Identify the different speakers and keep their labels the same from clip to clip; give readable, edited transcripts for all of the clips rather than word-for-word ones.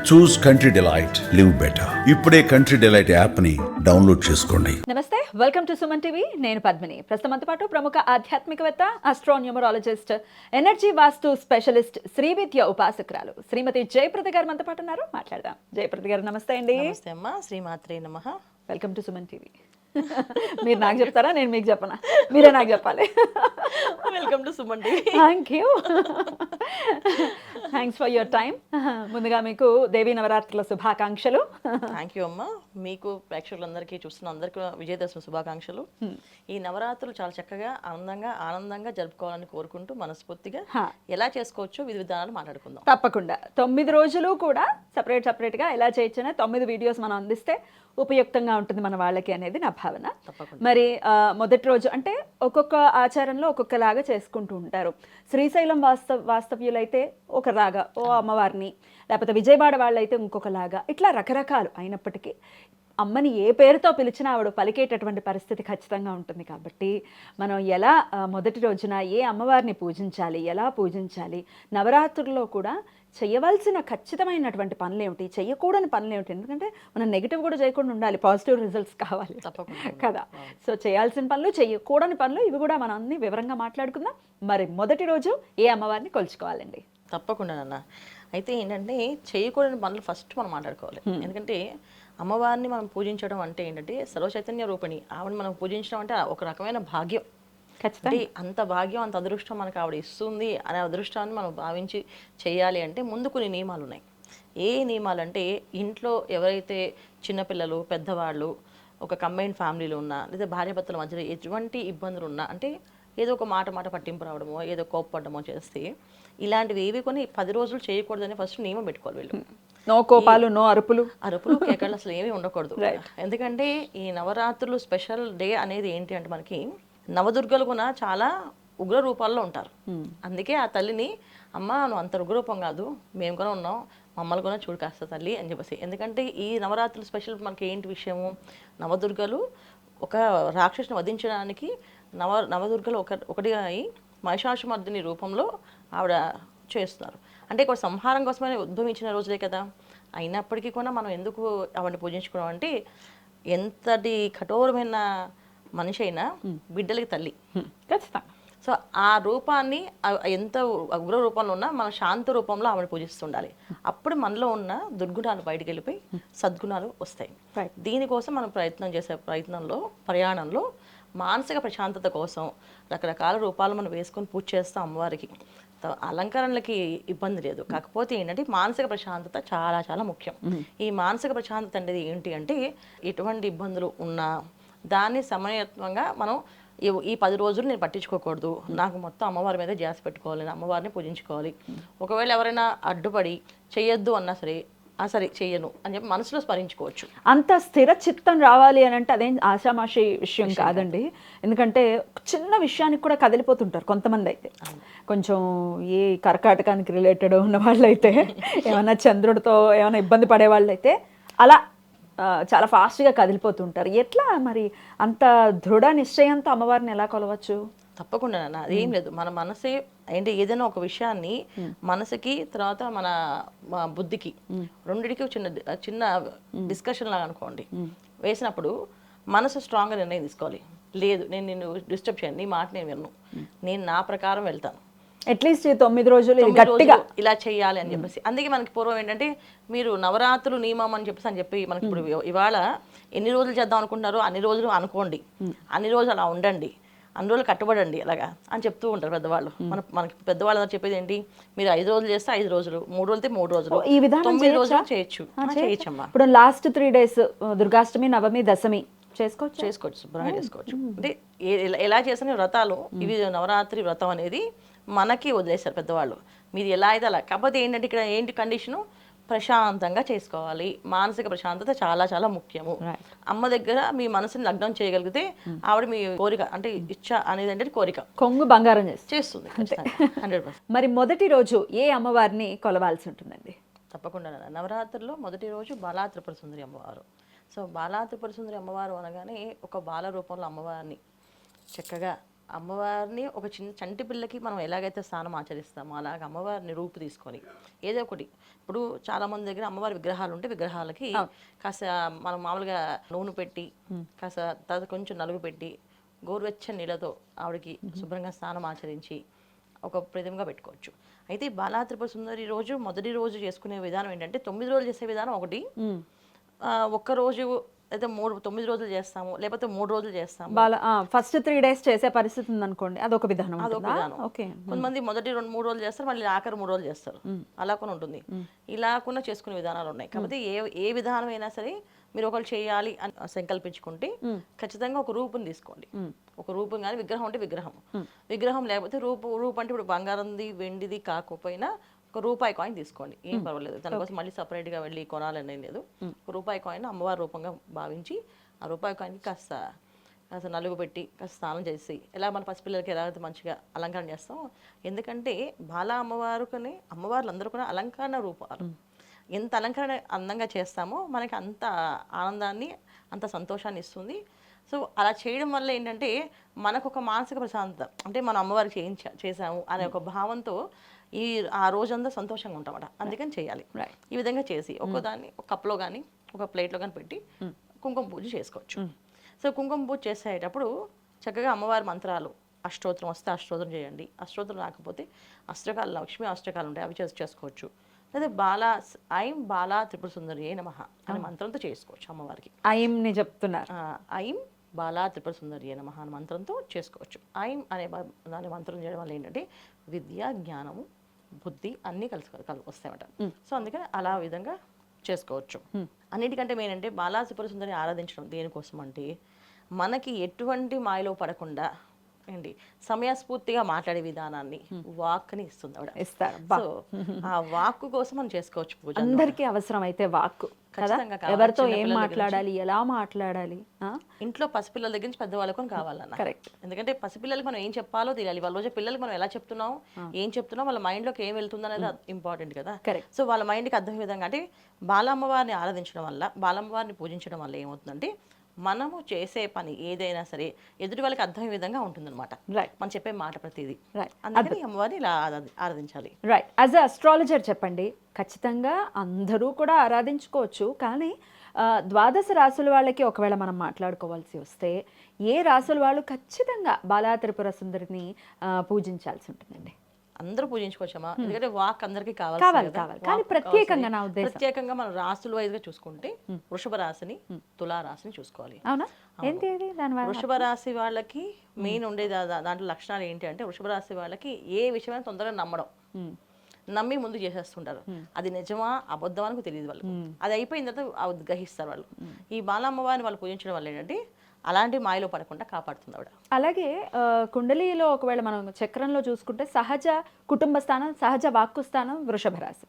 Speaker 1: చూస్ country delight, live better. ఇప్పుడే country delight app ని download చేసుకోండి.
Speaker 2: నమస్తే, వెల్కమ్ టు సుమన్ టీవీ. నేను పద్మిని. ప్రస్తుతంతో పాటు ప్రముఖ ఆధ్యాత్మికవేత్త, ఆస్ట్రోన్యూమరాలజిస్ట్, ఎనర్జీ వాస్తు స్పెషలిస్ట్, శ్రీవిద్య ఉపాసకురాలు శ్రీమతి జయప్రద గారు మనతో పాటు ఉన్నారు. మాట్లాడదాం. జయప్రద గారు నమస్తే అండి.
Speaker 3: నమస్తే అమ్మా, శ్రీమాత్రే నమః.
Speaker 2: Welcome to Suman TV. మీరు నాకు చెప్తారా, నేను మీకు చెప్పనా? మీరే నాకు చెప్పాలి.
Speaker 3: Welcome to Suman TV.
Speaker 2: Thank you, thanks for your time. ముందుగా మీకు దేవీ నవరాత్రుల శుభాకాంక్షలు.
Speaker 3: థ్యాంక్ యూ అమ్మా. మీకు ప్రేక్షకులందరికీ చూస్తున్న అందరికీ విజయదశమి శుభాకాంక్షలు. ఈ నవరాత్రులు చాలా చక్కగా ఆనందంగా జరుపుకోవాలని కోరుకుంటూ మనస్ఫూర్తిగా ఎలా చేసుకోవచ్చో విధి విధానాలు మాట్లాడుకుందాం.
Speaker 2: తప్పకుండా 9 రోజులు కూడా సపరేట్గా ఎలా చేయొచ్చనే 9 వీడియోస్ మనం అందిస్తే ఉపయుక్తంగా ఉంటుంది మన వాళ్ళకి అనేది నా భావన. మరి మొదటి రోజు అంటే ఒక్కొక్క ఆచారంలో ఒక్కొక్కలాగా చేసుకుంటూ ఉంటారు. శ్రీశైలం వాస్తవ్యులైతే ఒకలాగా ఓ అమ్మవారిని, లేకపోతే విజయవాడ వాళ్ళైతే ఇంకొకలాగా, ఇట్లా రకరకాలు అయినప్పటికీ అమ్మని ఏ పేరుతో పిలిచినా ఆవిడ పలికేటటువంటి పరిస్థితి ఖచ్చితంగా ఉంటుంది. కాబట్టి మనం ఎలా మొదటి రోజున ఏ అమ్మవారిని పూజించాలి, ఎలా పూజించాలి, నవరాత్రుల్లో కూడా చేయవలసిన ఖచ్చితమైనటువంటి పనులు ఏమిటి, చేయకూడని పనులు ఏమిటి, ఎందుకంటే మనం నెగిటివ్ కూడా చేయకుండా ఉండాలి, పాజిటివ్ రిజల్ట్స్ కావాలి కదా. సో చేయాల్సిన పనులు, చేయకూడని పనులు, ఇవి కూడా మనం అన్ని వివరంగా మాట్లాడుకుందాం. మరి మొదటి రోజు ఏ అమ్మవారిని కొలుచుకోవాలండి?
Speaker 3: తప్పకుండా నాన్న. అయితే ఏంటంటే చేయకూడని పనులు ఫస్ట్ మనం మాట్లాడుకోవాలి. ఎందుకంటే అమ్మవారిని మనం పూజించడం అంటే ఏంటంటే సర్వచైతన్య రూపిణి. ఆవిడని మనం పూజించడం అంటే ఒక రకమైన భాగ్యం. అంటే అంత భాగ్యం, అంత అదృష్టం మనకు ఆవిడ ఇస్తుంది అనే అదృష్టాన్ని మనం భావించి చేయాలి అంటే ముందు కొన్ని నియమాలు ఉన్నాయి. ఏ నియమాలు అంటే, ఇంట్లో ఎవరైతే చిన్నపిల్లలు, పెద్దవాళ్ళు, ఒక కంబైన్ ఫ్యామిలీలో ఉన్నా, లేదా భార్యాభర్తల మధ్యలో ఎటువంటి ఇబ్బందులు ఉన్నా, అంటే ఏదో ఒక మాట పట్టింపు రావడమో, ఏదో కోప్పడమో చేస్తే ఇలాంటివి ఏవి కొన్ని 10 రోజులు చేయకూడదని ఫస్ట్ నియమం పెట్టుకోవాలి వీళ్ళు.
Speaker 2: నో కోపాలు, నో అరుపులు
Speaker 3: కేకలు అసలు ఏమీ ఉండకూడదు. ఎందుకంటే ఈ నవరాత్రులు స్పెషల్ డే అనేది ఏంటి అంటే, మనకి నవదుర్గలు కూడా చాలా ఉగ్ర రూపాల్లో ఉంటారు. అందుకే ఆ తల్లిని, అమ్మ నువ్వు అంత ఉగ్ర రూపం కాదు, మేము కూడా ఉన్నాం, మమ్మల్ని కూడా చూడు కాస్త తల్లి అని చెప్పేసి. ఎందుకంటే ఈ నవరాత్రులు స్పెషల్ మనకి ఏంటి విషయము, నవదుర్గలు ఒక రాక్షసుని వధించడానికి నవదుర్గలు ఒకటిగా అయి మహిషాసుమర్దిని రూపంలో ఆవిడ చేస్తున్నారు. అంటే ఇక్కడ సంహారం కోసమే ఉద్భవించిన రోజులే కదా. అయినప్పటికీ కూడా మనం ఎందుకు ఆవిడని పూజించుకోవడం అంటే, ఎంతటి కఠోరమైన మనిషి అయినా బిడ్డలకి తల్లి
Speaker 2: ఖచ్చితంగా.
Speaker 3: సో ఆ రూపాన్ని ఎంత ఉగ్ర రూపంలో ఉన్నా మనం శాంత రూపంలో ఆవిడ పూజిస్తుండాలి. అప్పుడు మనలో ఉన్న దుర్గుణాలు బయటకు వెళ్ళిపోయి సద్గుణాలు వస్తాయి. దీనికోసం మనం ప్రయాణంలో మానసిక ప్రశాంతత కోసం రకరకాల రూపాలు మనం వేసుకొని పూజ చేస్తాం అమ్మవారికి. అలంకరణలకి ఇబ్బంది లేదు, కాకపోతే ఏంటంటే మానసిక ప్రశాంతత చాలా చాలా ముఖ్యం. ఈ మానసిక ప్రశాంతత అనేది ఏంటి అంటే, ఎటువంటి ఇబ్బందులు ఉన్నా దాన్ని సమయత్వంగా మనం ఈ 10 రోజులు నేను పట్టించుకోకూడదు, నాకు మొత్తం అమ్మవారి మీద ధ్యాస పెట్టుకోవాలి, నేను అమ్మవారిని పూజించుకోవాలి. ఒకవేళ ఎవరైనా అడ్డుపడి చేయొద్దు అన్నా సరే చెయ్యను అని చెప్పి మనసులో స్మరించుకోవచ్చు.
Speaker 2: అంత స్థిర చిత్తం రావాలి అని అంటే అదేం ఆషామాషి విషయం కాదండి. ఎందుకంటే చిన్న విషయానికి కూడా కదిలిపోతుంటారు కొంతమంది. అయితే కొంచెం ఈ కర్కాటకానికి రిలేటెడ్ ఉన్న వాళ్ళైతే, ఏమైనా చంద్రుడితో ఏమైనా ఇబ్బంది పడే వాళ్ళైతే అలా చాలా ఫాస్ట్గా కదిలిపోతుంటారు. ఎట్లా మరి అంత దృఢ నిశ్చయంతో అమ్మవారిని ఎలా కొలవచ్చు?
Speaker 3: తప్పకుండా నాన్న, అదేం లేదు, మన మనసే ఏంటి, ఏదైనా ఒక విషయాన్ని మనసుకి తర్వాత మన బుద్ధికి రెండిటికి చిన్న డిస్కషన్ లాగా అనుకోండి వేసినప్పుడు, మనసు స్ట్రాంగ్గా నిర్ణయం తీసుకోవాలి. లేదు, నేను నిన్ను డిస్టర్బ్ చేయను, నీ మాట నేను విన్ను, నేను నా ప్రకారం వెళ్తాను,
Speaker 2: అట్లీస్ట్ 9 రోజులు గట్టిగా
Speaker 3: ఇలా చేయాలి అని చెప్పేసి. అందుకే మనకి పూర్వం ఏంటంటే, మీరు నవరాత్రులు నియమం అని చెప్పి మనకి ఇప్పుడు ఇవాళ ఎన్ని రోజులు చేద్దాం అనుకుంటున్నారో అన్ని రోజులు అనుకోండి, అన్ని రోజులు అలా ఉండండి, అన్ని రోజులు కట్టుబడండి అలాగా అని చెప్తూ ఉంటారు పెద్దవాళ్ళు. మనకి పెద్దవాళ్ళు చెప్పేది ఏంటి, మీరు 5 రోజులు చేస్తే 5 రోజులు, 3 రోజులు అయితే 3 రోజులు,
Speaker 2: ఈ విధానం
Speaker 3: 9 రోజులు చేయొచ్చమ్మా.
Speaker 2: ఇప్పుడు లాస్ట్ 3 days దుర్గాష్టమి, నవమి, దశమి
Speaker 3: చేసుకోవచ్చు, శుభ్రంగా చేసుకోవచ్చు. అంటే ఎలా చేసిన వ్రతాలు ఇవి, నవరాత్రి వ్రతం అనేది మనకి వదిలేస్తారు పెద్దవాళ్ళు, మీరు ఎలా అయితే అలా. కాకపోతే ఏంటంటే ఇక్కడ ఏంటి కండిషను, ప్రశాంతంగా చేసుకోవాలి. మానసిక ప్రశాంతత చాలా చాలా ముఖ్యము. అమ్మ దగ్గర మీ మనసుని లగ్నం చేయగలిగితే ఆవిడ మీ కోరిక అంటే ఇచ్చ అనేది అంటే కోరిక
Speaker 2: కొంగు బంగారం
Speaker 3: చేస్తుంది 100%.
Speaker 2: మరి మొదటి రోజు ఏ అమ్మవారిని కొలవాల్సి ఉంటుందండి?
Speaker 3: తప్పకుండా నవరాత్రుల్లో మొదటి రోజు బాలా త్రిపుర సుందరి అమ్మవారు. సో బాలా త్రిపుర సుందరి అమ్మవారు అనగానే ఒక బాల రూపంలో అమ్మవారిని చక్కగా అమ్మవారిని ఒక చంటి పిల్లకి మనం ఎలాగైతే స్నానం ఆచరిస్తామో అలాగ అమ్మవారిని రూపు తీసుకొని ఏదో ఒకటి, ఇప్పుడు చాలా మంది దగ్గర అమ్మవారి విగ్రహాలు ఉంటే విగ్రహాలకి కాస్త మనం మామూలుగా నూనె పెట్టి కాస్త తర్వాత కొంచెం నలుగు పెట్టి గోరువెచ్చని నీళ్ళతో ఆవిడకి శుభ్రంగా స్నానం ఆచరించి ఒక ప్రతిమగా పెట్టుకోవచ్చు. అయితే బాలా త్రిపుర సుందరి రోజు మొదటి రోజు చేసుకునే విధానం ఏంటంటే 9 రోజులు చేసే విధానం ఒకటి, ఒక్క రోజు అయితే 9 రోజులు చేస్తాము, లేకపోతే 3 రోజులు చేస్తాము.
Speaker 2: ఫస్ట్ 3 days చేసే పరిస్థితి ఉందనుకోండి, అదొక విధానం. ఓకే,
Speaker 3: కొంతమంది మొదటి 2-3 రోజులు చేస్తారు, మళ్ళీ ఆఖరి 3 రోజులు చేస్తారు. అలా కూడా ఉంటుంది. ఇలా కూడా చేసుకునే విధానాలు ఉన్నాయి. కాబట్టి ఏ విధానం అయినా సరే మీరు ఒకరు చేయాలి అని సంకల్పించుకుంటే ఖచ్చితంగా ఒక రూపుని తీసుకోండి. ఒక రూపం కానీ విగ్రహం అంటే విగ్రహం లేకపోతే రూపు అంటే ఇప్పుడు బంగారంది వెండిది కాకపోయినా ఒక రూపాయి కాయిన్ తీసుకోండి, ఏం పర్వాలేదు. దానికోసం మళ్ళీ సపరేట్గా వెళ్ళి కొనాలని లేదు. ఒక రూపాయి కాయిన్ అమ్మవారి రూపంగా భావించి ఆ రూపాయి కాయిన్కి కాస్త నలుగు పెట్టి కాస్త స్నానం చేసి, ఎలా మన పసిపిల్లలకి ఎలా అయితే మంచిగా అలంకరణ చేస్తాం. ఎందుకంటే బాలా అమ్మవారుకని అమ్మవార్లు అందరూ కూడా అలంకరణ రూపాలు. ఎంత అలంకరణ అందంగా చేస్తామో మనకి అంత ఆనందాన్ని అంత సంతోషాన్ని ఇస్తుంది. సో అలా చేయడం వల్ల ఏంటంటే మనకు ఒక మానసిక ప్రశాంతత, అంటే మనం అమ్మవారికి చేసాము అనే ఒక భావంతో ఆ రోజంతా సంతోషంగా ఉంటామట. అందుకని చేయాలి. ఈ విధంగా చేసి ఒక్కోదాన్ని ఒక కప్లో కానీ ఒక ప్లేట్లో కానీ పెట్టి కుంకుమ పూజ చేసుకోవచ్చు. సో కుంకుమ పూజ చేసేటప్పుడు చక్కగా అమ్మవారి మంత్రాలు, అష్టోత్తరం వస్తే అష్టోత్తరం చేయండి. అష్టోత్తరం రాకపోతే అష్టకాలు, లక్ష్మీ అష్టకాలు ఉంటాయి, అవి చేసుకోవచ్చు. లేదా ఐం బాలా త్రిపుర సుందరియే నమః అనే మంత్రంతో చేసుకోవచ్చు అమ్మవారికి.
Speaker 2: ఐంని చెప్తున్నారు.
Speaker 3: ఐం బాలా త్రిపుర సుందరియే నమః అనే మంత్రంతో చేసుకోవచ్చు. ఐం అనే దాని మంత్రం చేయడం వల్ల ఏంటంటే విద్య, జ్ఞానము, బుద్ధి అన్నీ కలిసి వస్తాయన్నమాట. సో అందుకని అలా విధంగా చేసుకోవచ్చు. అన్నిటికంటే ఏంటంటే బాలా త్రిపుర సుందరిని ఆరాధించడం దేనికోసం అంటే మనకి ఎటువంటి మాయలో పడకుండా ఏంటి సమయస్ఫూర్తిగా మాట్లాడే విధానాన్ని, వాక్ని ఇస్తుంది ఆవిడ. సో ఆ వాక్కు కోసం మనం చేసుకోవచ్చు పూజ.
Speaker 2: అందరికీ అవసరం అయితే వాక్కు, ఎవరితో ఏం మాట్లాడాలి, ఎలా మాట్లాడాలి.
Speaker 3: ఇంట్లో పసిపిల్లల దగ్గర నుంచి పెద్దవాళ్ళకు కావాలన్న. కరెక్ట్. ఎందుకంటే పసిపిల్లలకి మనం ఏం చెప్పాలో తెలియాలి. వాళ్ళ రోజు పిల్లలకి మనం ఎలా చెప్తున్నాం, ఏం చెప్తున్నాం, వాళ్ళ మైండ్లోకి ఏం వెళ్తుంది అనేది ఇంపార్టెంట్ కదా. సో వాళ్ళ మైండ్కి అర్థమయ్యే విధంగా అంటే బాలమ్మవారిని ఆరాధించడం వల్ల, బాలమ్మవారిని పూజించడం వల్ల ఏమవుతుందంటే మనము చేసే పని ఏదైనా సరే ఎదుటి వాళ్ళకి అర్థమయ్యే విధంగా ఉంటుందన్నమాట. మనం చెప్పే మాట ప్రతిదీ. అందుకని అమ్మవారిని ఇలా ఆరాధించాలి.
Speaker 2: రైట్. యాజ్ అ అస్ట్రాలజర్ చెప్పండి, ఖచ్చితంగా అందరూ కూడా ఆరాధించుకోవచ్చు, కానీ ద్వాదశ రాసుల వాళ్ళకి ఒకవేళ మనం మాట్లాడుకోవాల్సి వస్తే ఏ రాసుల వాళ్ళు ఖచ్చితంగా బాలా త్రిపుర సుందరిని పూజించాల్సి ఉంటుందండి?
Speaker 3: అందరూ పూజించుకోవచ్చమ్మా, ఎందుకంటే వాక్ అందరికీ కావాలి.
Speaker 2: కానీ ప్రత్యేకంగా నా ఉద్దేశం,
Speaker 3: ప్రత్యేకంగా మనం రాసుల వైజ్గా చూసుకుంటే వృషభ రాశిని, తులా రాశిని చూసుకోవాలి.
Speaker 2: అవునా?
Speaker 3: వృషభ రాశి వాళ్ళకి మెయిన్ ఉండేది దాంట్లో లక్షణాలు ఏంటి అంటే, వృషభ రాశి వాళ్ళకి ఏ విషయమైనా తొందరగా నమ్మి ముందు చేసేస్తుంటారు. అది నిజమా అబద్ధమా అని తెలియదు వాళ్ళకి. అది అయిపోయిన తర్వాత గ్రహిస్తారు వాళ్ళు. ఈ బాలమ్మవారిని వాళ్ళు పూజించడం వల్ల ఏంటంటే అలాంటి మాయలో పడకుండా కాపాడుతుంది ఆవిడ.
Speaker 2: అలాగే కుండలిలో ఒకవేళ మనం చక్రంలో చూసుకుంటే సహజ కుటుంబ స్థానం, సహజ వాక్కు స్థానం వృషభ రాశి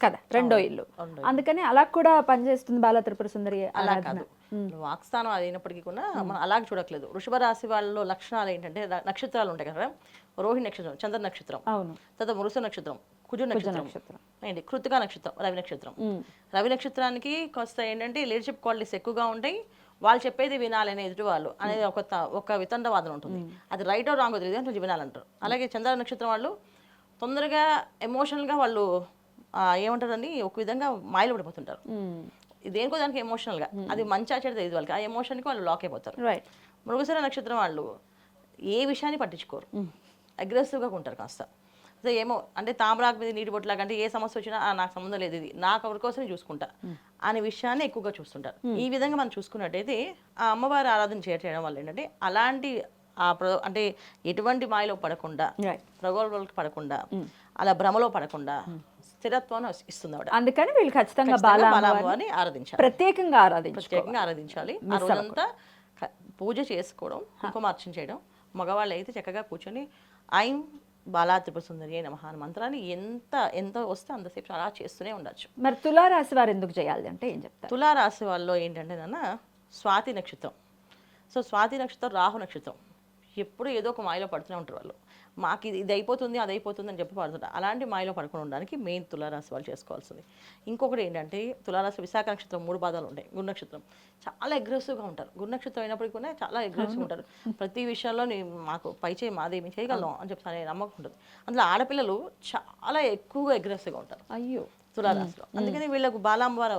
Speaker 2: కదా, రెండో ఇల్లు. అందుకని అలా కూడా పనిచేస్తుంది బాలా త్రిపుర సుందరి.
Speaker 3: అలా కాదు, వాక్ స్థానం అయినప్పటికీ కూడా మనం అలాగే చూడట్లేదు. వృషభ రాశి వాళ్ళలో లక్షణాలు ఏంటంటే నక్షత్రాలు ఉంటాయి కదా, రోహిణి నక్షత్రం, చంద్ర నక్షత్రం, తర్వాత మృగ నక్షత్రం, కుజు నక్షత్రం ఏంటి, కృతికా నక్షత్రం, రవి నక్షత్రం. రవి నక్షత్రానికి కాస్త ఏంటంటే లీడర్షిప్ క్వాలిటీస్ ఎక్కువగా ఉంటాయి. వాళ్ళు చెప్పేది వినాలనే ఎదుటి వాళ్ళు అనేది ఒక వితండవాదన ఉంటుంది. అది రైట్ ఆర్ రాంగ్ తెలియదు అంటే వినాలంటారు. అలాగే చంద్ర నక్షత్రం వాళ్ళు తొందరగా ఎమోషనల్గా వాళ్ళు ఏమంటారండి ఒక విధంగా మాయలు పడిపోతుంటారు. దేనికో దానికి ఎమోషనల్గా, అది మంచి చెడు తెలియదు వాళ్ళకి, ఆ ఎమోషన్కి వాళ్ళు లాక్ అయిపోతారు. మృగశిర నక్షత్రం వాళ్ళు ఏ విషయాన్ని పట్టించుకోరు, అగ్రెసివ్గా ఉంటారు కాస్త. సో ఏమో అంటే తామరాకు మీద నీటి బొట్లాగా, అంటే ఏ సమస్య వచ్చినా నాకు సంబంధం లేదు, ఇది నాకు ఎవరి కోసం చూసుకుంటా అనే విషయాన్ని ఎక్కువగా చూస్తుంటారు. ఈ విధంగా మనం చూసుకున్నట్టయితే ఆ అమ్మవారి ఆరాధన చేయడం వల్ల ఏంటంటే అలాంటి అంటే ఎటువంటి మాయలో పడకుండా, ప్రగోళాలకు పడకుండా, అలా భ్రమలో పడకుండా స్థిరత్వాన్ని ఇస్తుంది ఆవిడ.
Speaker 2: అందుకని వీళ్ళు ఖచ్చితంగా బాలమ్మవారిని
Speaker 3: ఆరాధించాలి,
Speaker 2: ప్రత్యేకంగా
Speaker 3: ఆరాధించాలి. ఆ రోజంతా పూజ చేసుకోవడం, కుంకుమార్చన చేయడం. మగవాళ్ళు అయితే చక్కగా కూర్చొని ఐం బాలా త్రిపుర సుందరి నమః మంత్రాన్ని ఎంత వస్తే అంతసేపు అలా చేస్తూనే ఉండొచ్చు.
Speaker 2: మరి తులారాశి వారు ఎందుకు చేయాలి అంటే ఏం చెప్తారు?
Speaker 3: తులారాశి వాళ్ళు ఏంటంటే స్వాతి నక్షత్రం. సో స్వాతి నక్షత్రం రాహు నక్షత్రం, ఎప్పుడు ఏదో ఒక మాయలో పడుతూనే ఉంటారు వాళ్ళు. మాకు ఇది అయిపోతుంది అది అయిపోతుంది అని చెప్పి పడుతుంటారు. అలాంటి మాయలో పడుకుని ఉండడానికి మెయిన్ తులారాశి వాళ్ళు చేసుకోవాల్సింది. ఇంకొకటి ఏంటంటే తులారాశి విశాఖ నక్షత్రం 3 పాదాలు ఉంటాయి. గురు నక్షత్రం చాలా అగ్రెసివ్గా ఉంటారు. గురు నక్షత్రం అయినప్పటికీ కూడా చాలా అగ్రెసివ్గా ఉంటారు. ప్రతి విషయంలో మాకు పై చేయి మాదే మేము చేయగలం అని చెప్పి అనే నమ్మకం ఉంటుంది. అందులో ఆడపిల్లలు చాలా ఎక్కువగా అగ్రెసివ్గా ఉంటారు
Speaker 2: అయ్యో
Speaker 3: తులారాశిలో. అందుకని వీళ్ళకు బాలాంబవారు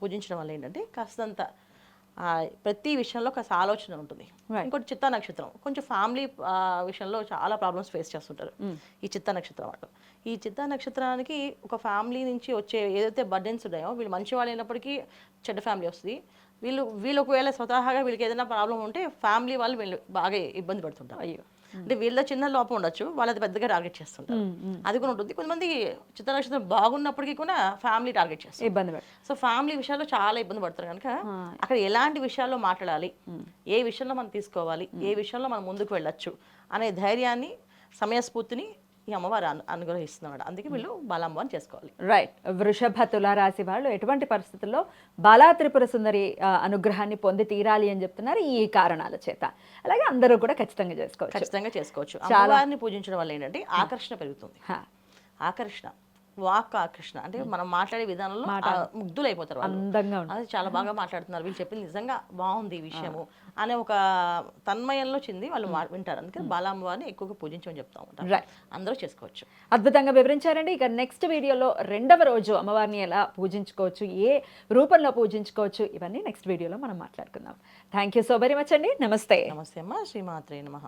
Speaker 3: పూజించడం వల్ల ఏంటంటే కాస్తంత ప్రతి విషయంలో కాస్త ఆలోచన ఉంటుంది. ఇంకోటి చిత్తా నక్షత్రం కొంచెం ఫ్యామిలీ విషయంలో చాలా ప్రాబ్లమ్స్ ఫేస్ చేస్తుంటారు ఈ చిత్తా నక్షత్రం వాళ్ళు. ఈ చిత్తా నక్షత్రానికి ఒక ఫ్యామిలీ నుంచి వచ్చే ఏదైతే బర్డెన్స్ ఉన్నాయో, వీళ్ళు మంచి వాళ్ళు అయినప్పటికీ చెడ్డ ఫ్యామిలీ వస్తుంది. వీళ్ళు ఒకవేళ స్వతహాగా వీళ్ళకి ఏదైనా ప్రాబ్లం ఉంటే ఫ్యామిలీ వాళ్ళు వీళ్ళు బాగా ఇబ్బంది పడుతుంటారు.
Speaker 2: అయ్యో
Speaker 3: అంటే వీళ్ళ చిన్న లోపం ఉండొచ్చు, వాళ్ళది పెద్దగా టార్గెట్ చేస్తుంటారు. అది కూడా ఉంటుంది. కొంతమంది చిత్త నక్షత్రం బాగున్నప్పటికీ కూడా ఫ్యామిలీ టార్గెట్ చేస్తారు.
Speaker 2: ఇబ్బంది పడు
Speaker 3: సో ఫ్యామిలీ విషయాల్లో చాలా ఇబ్బంది పడతారు కనుక అక్కడ ఎలాంటి విషయాల్లో మాట్లాడాలి, ఏ విషయంలో మనం తీసుకోవాలి, ఏ విషయంలో మనం ముందుకు వెళ్ళొచ్చు అనే ధైర్యాన్ని, సమయస్ఫూర్తిని ఈ అమ్మవారు అనుగ్రహిస్తున్నాడు. అందుకే వీళ్ళు బాలాంబవాన్ని చేసుకోవాలి.
Speaker 2: రైట్. వృషభ తులారాశి వాళ్ళు ఎటువంటి పరిస్థితుల్లో బాలా త్రిపుర సుందరి అనుగ్రహాన్ని పొంది తీరాలి అని చెప్తున్నారు ఈ కారణాల చేత. అలాగే అందరూ కూడా ఖచ్చితంగా చేసుకోవచ్చు.
Speaker 3: అమ్మవారిని పూజించడం వల్ల ఏంటంటే ఆకర్షణ పెరుగుతుంది. ఆకర్షణ, వాక్ ఆకర్షణ అంటే మనం మాట్లాడే విధానంలో ముగ్ధులు అయిపోతారు.
Speaker 2: అందంగా
Speaker 3: అది చాలా బాగా మాట్లాడుతున్నారు, వీళ్ళు చెప్పింది నిజంగా బాగుంది ఈ విషయము అనే ఒక తన్మయంలో చింది వాళ్ళు వింటారు. అందుకని బాలాంబవారిని ఎక్కువగా పూజించమని చెప్తా ఉంటారు. అందరూ చేసుకోవచ్చు.
Speaker 2: అద్భుతంగా వివరించారండి. ఇక నెక్స్ట్ వీడియోలో 2వ రోజు అమ్మవారిని ఎలా పూజించుకోవచ్చు, ఏ రూపంలో పూజించుకోవచ్చు, ఇవన్నీ నెక్స్ట్ వీడియోలో మనం మాట్లాడుకుందాం. Thank you so very much అండి. నమస్తే.
Speaker 3: నమస్తే అమ్మ. శ్రీమాత్రే నమః.